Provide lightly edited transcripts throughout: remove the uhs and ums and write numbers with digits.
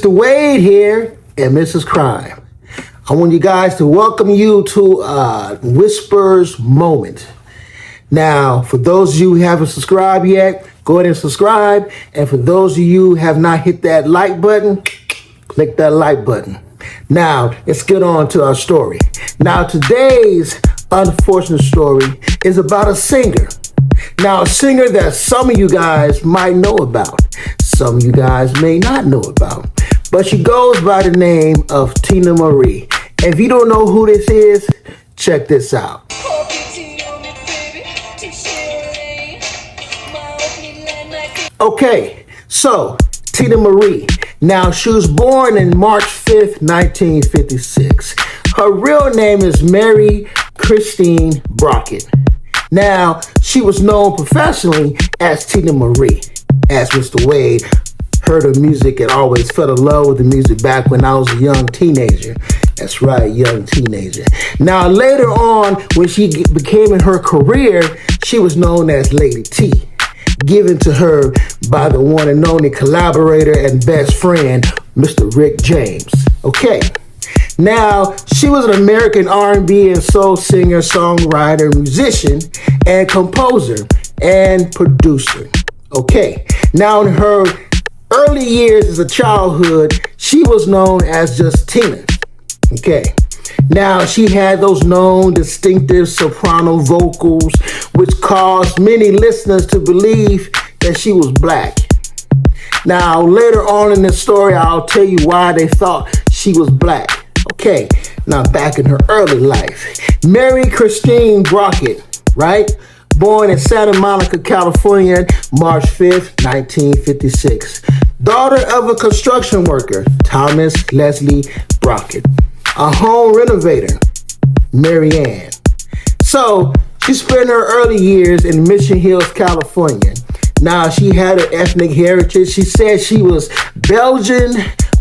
Mr. Wade here and Mrs. Crime. I want you guys to welcome you to Whispers Moment. Now, for those of you who haven't subscribed yet, go ahead and subscribe. And for those of you who have not hit that like button, click that like button. Now, let's get on to our story. Now, today's unfortunate story is about a singer. Now, a singer that some of you guys might know about. Some of you guys may not know about. But she goes by the name of Teena Marie. And if you don't know who this is, check this out. Okay, so Teena Marie. Now, she was born in March 5th, 1956. Her real name is Mary Christine Brockett. Now, she was known professionally as Teena Marie. As Mr. Wade heard her music and always fell in love with the music back when I was a young teenager. That's right, young teenager. Now, later on, when she became in her career, she was known as Lady T, given to her by the one and only collaborator and best friend, Mr. Rick James. Okay. Now, she was an American R&B and soul singer, songwriter, musician, and composer and producer. Okay. Now, in her early years as a childhood, she was known as just Teena. Okay. Now, she had those known distinctive soprano vocals, which caused many listeners to believe that she was black. Now, later on in this story, I'll tell you why they thought she was black. Okay, now back in her early life. Mary Christine Brockett, right? Born in Santa Monica, California, March 5th, 1956. Daughter of a construction worker, Thomas Leslie Brockett. A home renovator, Mary Ann. So, she spent her early years in Mission Hills, California. Now, she had an ethnic heritage. She said she was Belgian,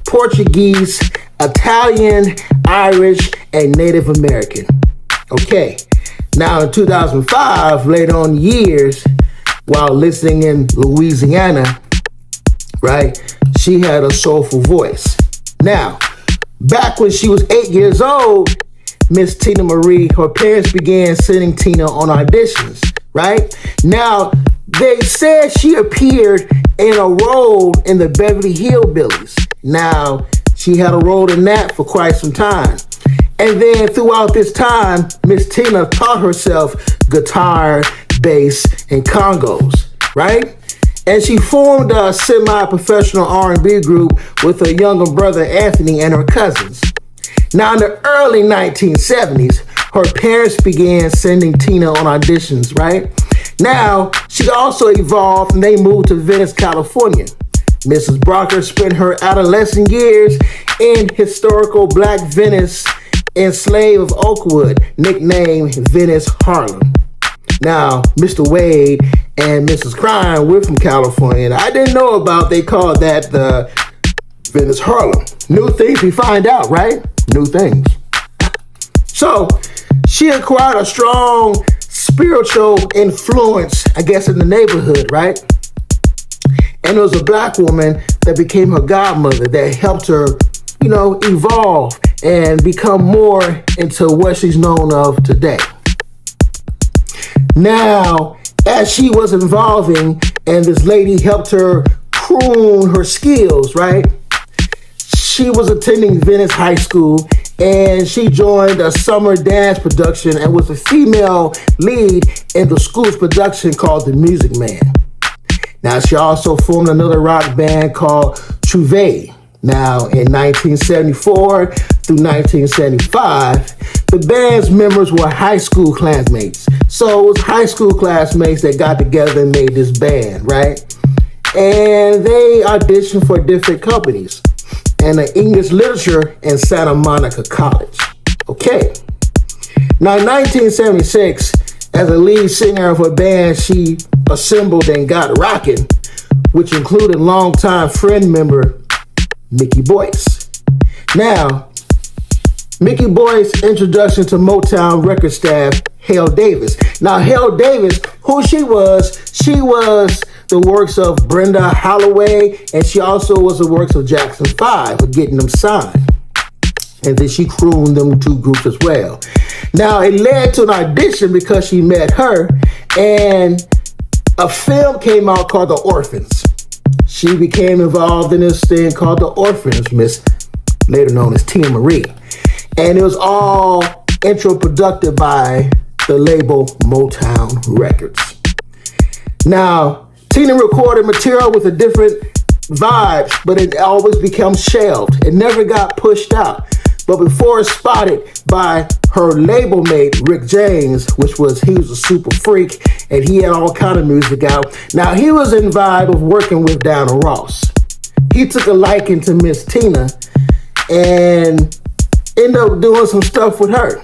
Portuguese, Italian, Irish, and Native American. Okay. Now, in 2005, later on years, while listening in Louisiana, right, she had a soulful voice. Now, back when she was 8 years old, Miss Teena Marie, her parents began sending Teena on auditions, right? Now, they said she appeared in a role in the Beverly Hillbillies. Now, she had a role in that for quite some time. And then throughout this time, Miss Teena taught herself guitar, bass, and congos, right? And she formed a semi-professional R&B group with her younger brother, Anthony, and her cousins. Now, in the early 1970s, her parents began sending Teena on auditions, right? Now, she also evolved and they moved to Venice, California. Mrs. Brockett spent her adolescent years in historical Black Venice, enslaved of Oakwood, nicknamed Venice Harlem. Now, Mr. Wade and Mrs. Crime, we're from California, and I didn't know about, they called that the Venice Harlem. New things we find out, right? New things. So, she acquired a strong spiritual influence, I guess, in the neighborhood, right? And it was a black woman that became her godmother that helped her, evolve and become more into what she's known of today. Now, as she was evolving and this lady helped her prune her skills, right? She was attending Venice High School and she joined a summer dance production and was a female lead in the school's production called The Music Man. Now, she also formed another rock band called Trouvé. Now, in 1974 through 1975, the band's members were high school classmates. So it was high school classmates that got together and made this band, right? And they auditioned for different companies and an English literature in Santa Monica College. Okay. Now, in 1976, as a lead singer of her band, she assembled and got rockin', which included longtime friend member Mickey Boyce. Now, Mickey Boyce's introduction to Motown record staff, Hale Davis. Now, Hale Davis, who she was the works of Brenda Holloway, and she also was the works of Jackson 5 for getting them signed. And then she crooned them two groups as well. Now, it led to an audition because she met her, and a film came out called The Orphans. She became involved in this thing called The Orphans, later known as Teena Marie. And it was all intro-produced by the label Motown Records. Now, Teena recorded material with a different vibes, but it always became shelved. It never got pushed out. But before it's spotted by her label mate, Rick James, he was a super freak, and he had all kind of music out. Now, he was in vibe of working with Diana Ross. He took a liking to Miss Teena and ended up doing some stuff with her.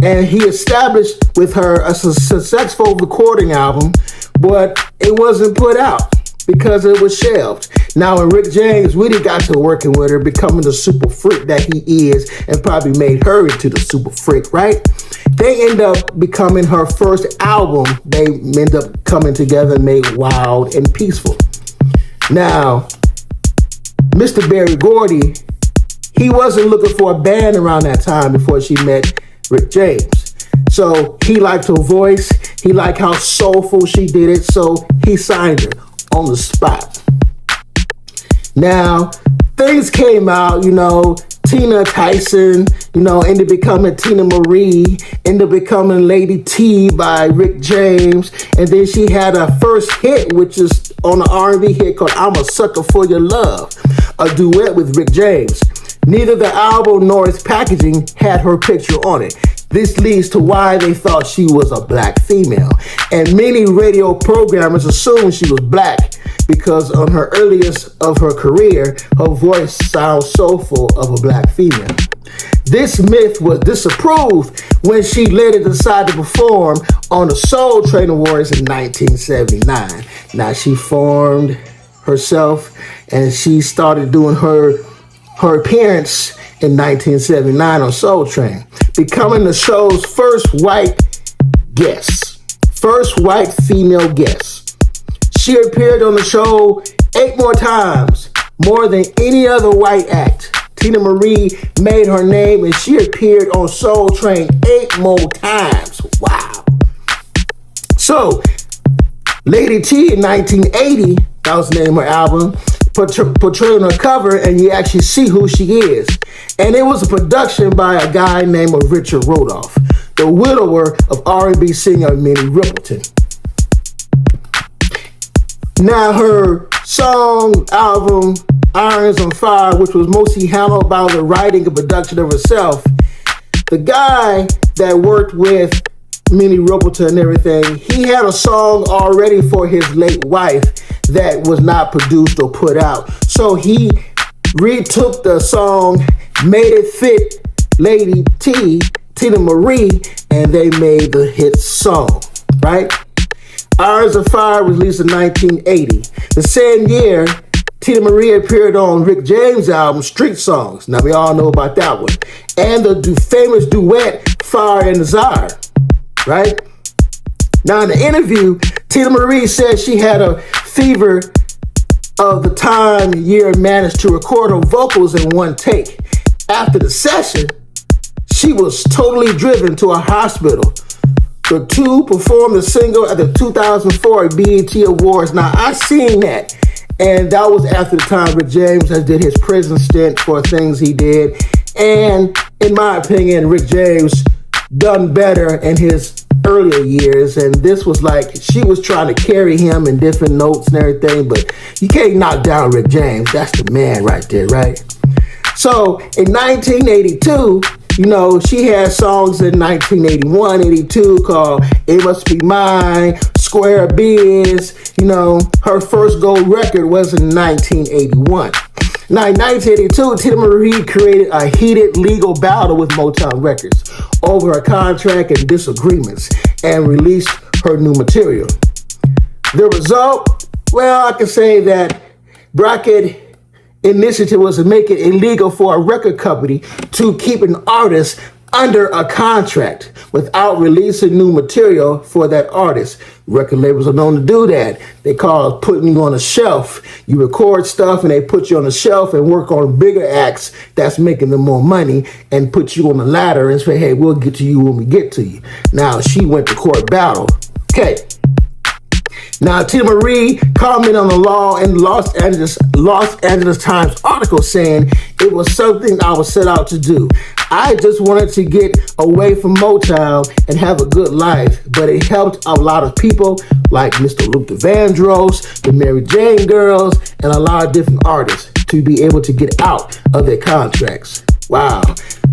And he established with her a successful recording album, but it wasn't put out because it was shelved. Now, when Rick James really got to working with her, becoming the super freak that he is, and probably made her into the super freak, right? They end up becoming her first album. They end up coming together and made Wild and Peaceful. Now, Mr. Berry Gordy, he wasn't looking for a band around that time before she met Rick James. So he liked her voice. He liked how soulful she did it. So he signed her on the spot. Now, things came out, Teena Tyson, ended up becoming Teena Marie, ended up becoming Lady T by Rick James. And then she had her first hit, which is on an R&B hit called I'm a Sucker for Your Love, a duet with Rick James. Neither the album nor its packaging had her picture on it. This leads to why they thought she was a black female. And many radio programmers assumed she was black because on her earliest of her career, her voice sounds soulful of a black female. This myth was disapproved when she later decided to perform on the Soul Train Awards in 1979. Now, she formed herself and she started doing her appearance in 1979 on Soul Train, becoming the show's first white female guest. She appeared on the show 8 more times, more than any other white act. Teena Marie made her name and she appeared on Soul Train 8 more times. Wow. So, Lady T in 1980, that was the name of her album, portrayed on her cover, and you actually see who she is. And it was a production by a guy named Richard Rodolph, the widower of R&B singer Minnie Riperton. Now, her song album Irons on Fire, which was mostly handled by the writing and production of herself, the guy that worked with Minnie Riperton and everything, he had a song already for his late wife that was not produced or put out. So he retook the song, made it fit Lady T, Teena Marie, and they made the hit song, right? Irons of Fire was released in 1980. The same year, Teena Marie appeared on Rick James' album, Street Songs. Now, we all know about that one. And the famous duet, Fire and Desire, right? Now, in the interview, Teena Marie said she had a fever of the time year managed to record her vocals in one take. After the session, she was totally driven to a hospital. The two performed the single at the 2004 BET Awards. Now, I seen that, and that was after the time Rick James has did his prison stint for things he did. And in my opinion, Rick James done better in his earlier years, and this was like she was trying to carry him in different notes and everything, but you can't knock down Rick James. That's the man right there, right? So in 1982, she had songs in 1981, 82 called It Must Be Mine, Square Biz. Her first gold record was in 1981. Now, in 1982, Teena Marie created a heated legal battle with Motown Records over a contract and disagreements, and released her new material. The result, well, I can say that Brackett initiative was to make it illegal for a record company to keep an artist under a contract without releasing new material for that artist. Record labels are known to do that. They call it putting you on a shelf. You record stuff and they put you on a shelf and work on bigger acts that's making them more money and put you on the ladder and say, hey, we'll get to you when we get to you. Now, she went to court battle. Okay. Now, Teena Marie commented on the law in Los Angeles Times article saying, it was something I was set out to do. I just wanted to get away from Motown and have a good life, but it helped a lot of people like Mr. Luther Vandross, the Mary Jane Girls, and a lot of different artists to be able to get out of their contracts. Wow.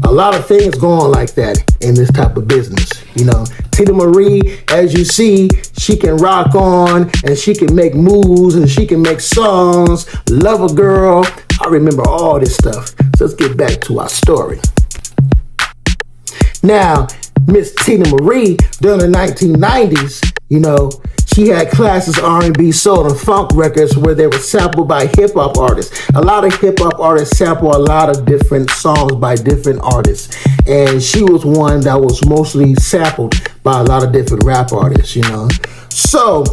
A lot of things going like that in this type of business. You know, Teena Marie, as you see, she can rock on and she can make moves and she can make songs. Love a girl. I remember all this stuff. So let's get back to our story. Now, Miss Teena Marie, during the 1990s, you know, she had classic R&B, soul, and funk records where they were sampled by hip-hop artists. A lot of hip-hop artists sample a lot of different songs by different artists. And she was one that was mostly sampled by a lot of different rap artists, you know. So,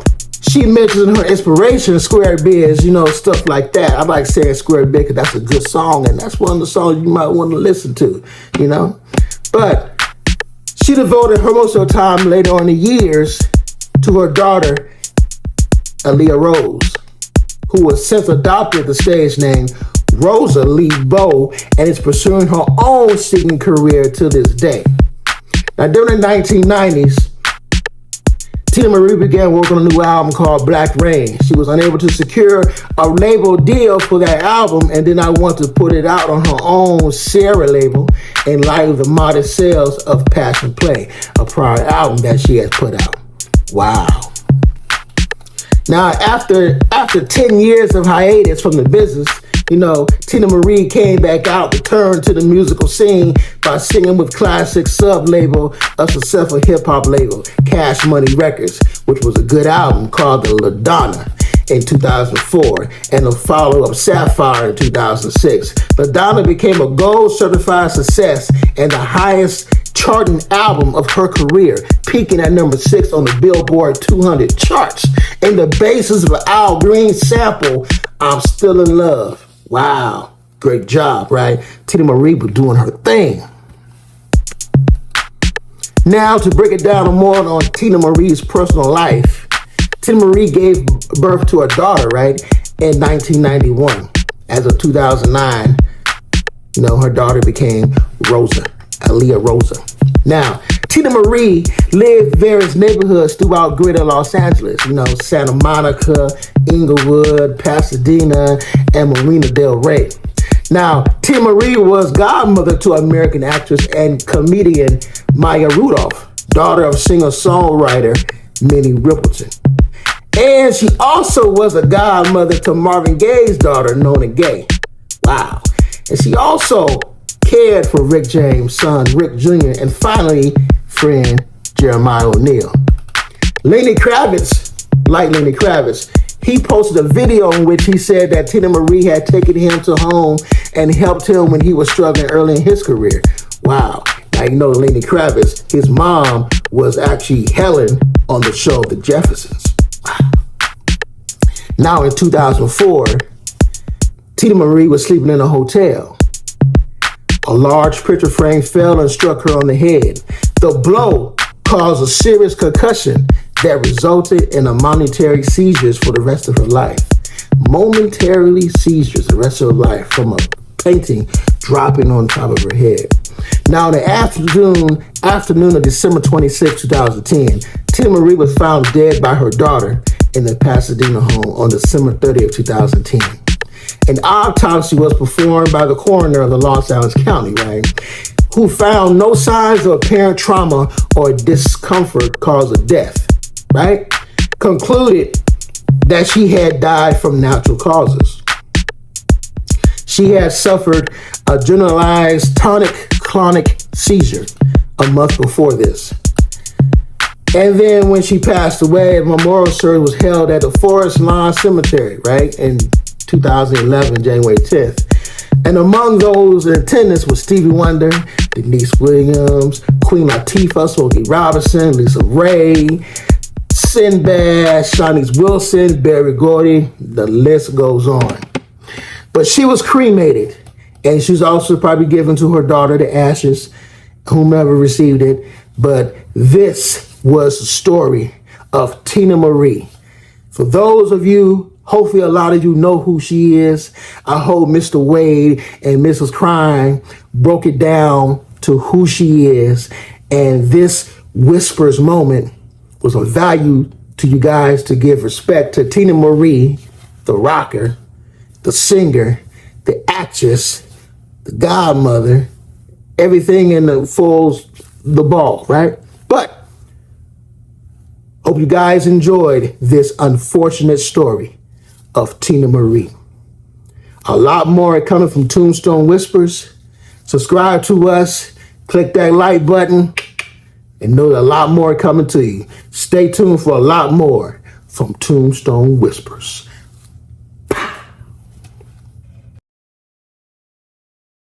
she mentions in her inspiration, Square Biz, you know, stuff like that. I like saying Square Biz because that's a good song, and that's one of the songs you might want to listen to, you know. But she devoted her most of her time later on in the years to her daughter, Aaliyah Rose, who was since adopted the stage name Rosa Lee Bowe and is pursuing her own singing career to this day. Now, during the 1990s, Teena Marie began working on a new album called Black Rain. She was unable to secure a label deal for that album and did not want to put it out on her own Sierra label in light of the modest sales of Passion Play, a prior album that she had put out. Wow. Now, after 10 years of hiatus from the business, you know, Teena Marie came back out, returned to the musical scene by singing with classic sub-label, a successful hip-hop label, Cash Money Records, which was a good album called The LaDonna in 2004, and the follow-up Sapphire in 2006. LaDonna became a gold-certified success and the highest charting album of her career, peaking at number 6 on the Billboard 200 charts. And the basis of an Al Green sample, I'm Still in Love. Wow, great job, right? Teena Marie was doing her thing. Now, to break it down more on Teena Marie's personal life, Teena Marie gave birth to a daughter, right, in 1991. As of 2009, you know, her daughter became Rosa, Aaliyah Rosa. Now, Teena Marie lived various neighborhoods throughout greater Los Angeles, you know, Santa Monica, Inglewood, Pasadena, and Marina del Rey. Now, Teena Marie was godmother to American actress and comedian Maya Rudolph, daughter of singer-songwriter Minnie Riperton. And she also was a godmother to Marvin Gaye's daughter, Nona Gaye. Wow. And she also cared for Rick James' son, Rick Jr., and finally, friend Jeremiah O'Neal. Lenny Kravitz, he posted a video in which he said that Teena Marie had taken him to home and helped him when he was struggling early in his career. Wow. Now, you know Lenny Kravitz, his mom was actually Helen on the show The Jeffersons. Wow. Now, in 2004, Teena Marie was sleeping in a hotel. A large picture frame fell and struck her on the head. The blow caused a serious concussion that resulted in a momentary seizures for the rest of her life. Momentarily seizures the rest of her life from a painting dropping on top of her head. Now, in the afternoon of December 26, 2010, Teena Marie was found dead by her daughter in the Pasadena home on December 30th, 2010. An autopsy was performed by the coroner of the Los Angeles County, right, who found no signs of apparent trauma or discomfort cause of death, right? Concluded that she had died from natural causes. She had suffered a generalized tonic-clonic seizure a month before this. And then when she passed away, a memorial service was held at the Forest Lawn Cemetery, right, in 2011, January 10th. And among those in attendance was Stevie Wonder, Denise Williams, Queen Latifah, Smokey Robinson, Lisa Ray, Sinbad, Shanice Wilson, Berry Gordy, the list goes on. But she was cremated, and she was also probably given to her daughter, the ashes, whomever received it. But this was the story of Teena Marie. For those of you, hopefully a lot of you know who she is. I hope Mr. Wade and Mrs. Crime broke it down to who she is. And this Whispers moment was of value to you guys to give respect to Teena Marie, the rocker, the singer, the actress, the godmother, everything in the ball, right? But hope you guys enjoyed this unfortunate story of Teena Marie. A lot more coming from Tombstone Whispers. Subscribe to us, click that like button, and know a lot more coming to you. Stay tuned for a lot more from Tombstone Whispers.